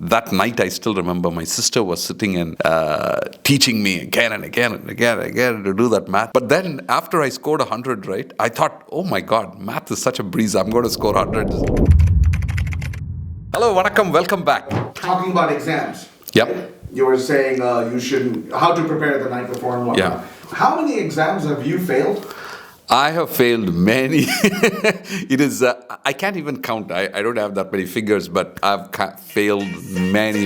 that night, I still remember my sister was sitting and teaching me again and again and again and again to do that math. But then after I scored 100, right, I thought, oh my God, math is such a breeze. I'm going to score 100. Hello, vanakkam, welcome back. Talking about exams. Yep. You were saying you shouldn't, how to prepare the night before and whatnot. Yeah. How many exams have you failed? I have failed many. It is, I can't even count. I don't have that many figures, but I've failed many.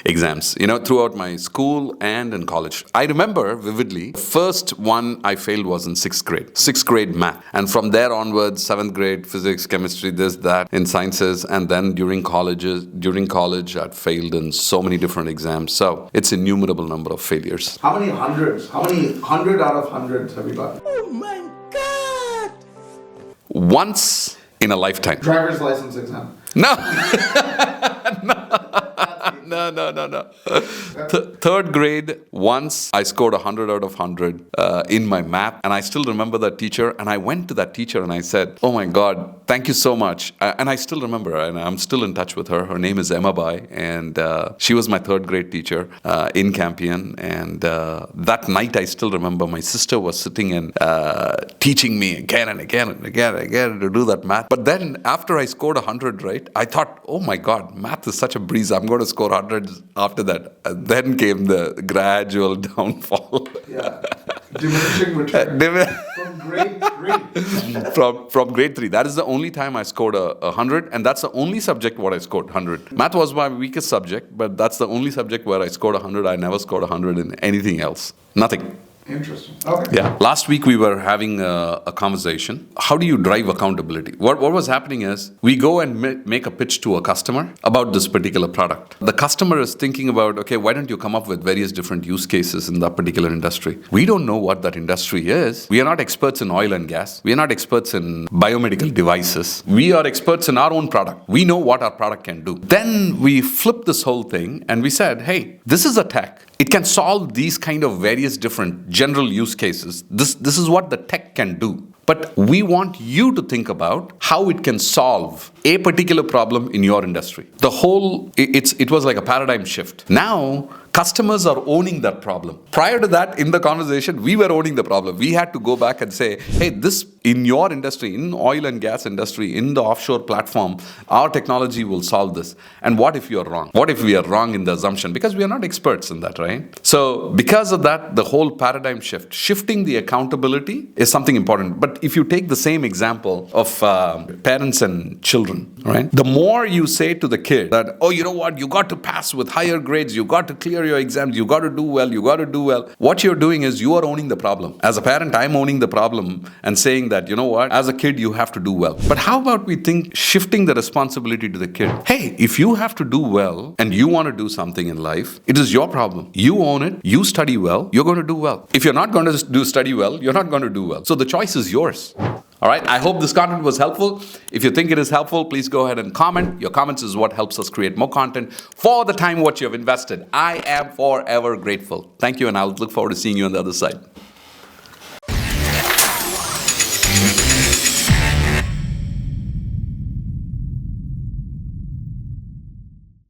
Exams, throughout my school and in college. I remember vividly, the first one I failed was in 6th grade. 6th grade math. And from there onwards, 7th grade, physics, chemistry, this, that, in sciences. And then during college, I'd failed in so many different exams. So it's innumerable number of failures. How many hundreds? How many 100 out of hundreds have you got? Oh my God! Once in a lifetime. Driver's license exam. No. No. Third grade, once I scored 100 out of 100 in my math, and I still remember that teacher. And I went to that teacher and I said, "Oh my God, thank you so much." And I still remember, and I'm still in touch with her. Her name is Ahmed, and she was my third grade teacher in Campion. And that night, I still remember my sister was sitting and teaching me again and again and again and again to do that math. But then after I scored 100, right, I thought, "Oh my God, math is such a breeze. I'm going to score 100 after that." And then came the gradual downfall. Yeah. Diminishing return. From grade 3. From grade 3. That is the only time I scored 100, and that's the only subject what I scored 100. Math was my weakest subject, but that's the only subject where I scored 100. I never scored 100 in anything else. Nothing. Interesting. Okay. Yeah. Last week we were having a conversation. How do you drive accountability? What was happening is we go and make a pitch to a customer about this particular product. The customer is thinking about, okay, why don't you come up with various different use cases in that particular industry? We don't know what that industry is. We are not experts in oil and gas. We are not experts in biomedical devices. We are experts in our own product. We know what our product can do. Then we flipped this whole thing and we said, hey, this is a tech. It can solve these kind of various different general use cases. This is what the tech can do. But we want you to think about how it can solve a particular problem in your industry. It was like a paradigm shift. Now, customers are owning that problem. Prior to that, in the conversation, we were owning the problem. We had to go back and say, hey, this in your industry, in oil and gas industry, in the offshore platform, our technology will solve this. And what if you're wrong? What if we are wrong in the assumption? Because we are not experts in that, right? So because of that, the whole paradigm shift, shifting the accountability is something important. But if you take the same example of parents and children, right? The more you say to the kid that, oh, you know what, you got to pass with higher grades, you got to clear your exams, you got to do well. What you're doing is you are owning the problem. As a parent, I'm owning the problem and saying that, you know what, as a kid, you have to do well. But how about we think shifting the responsibility to the kid? Hey, if you have to do well and you want to do something in life, it is your problem. You own it. You study well. You're going to do well. If you're not going to study well, you're not going to do well. So the choice is yours. All right. I hope this content was helpful. If you think it is helpful, please go ahead and comment. Your comments is what helps us create more content for the time what you have invested. I am forever grateful. Thank you, and I'll look forward to seeing you on the other side.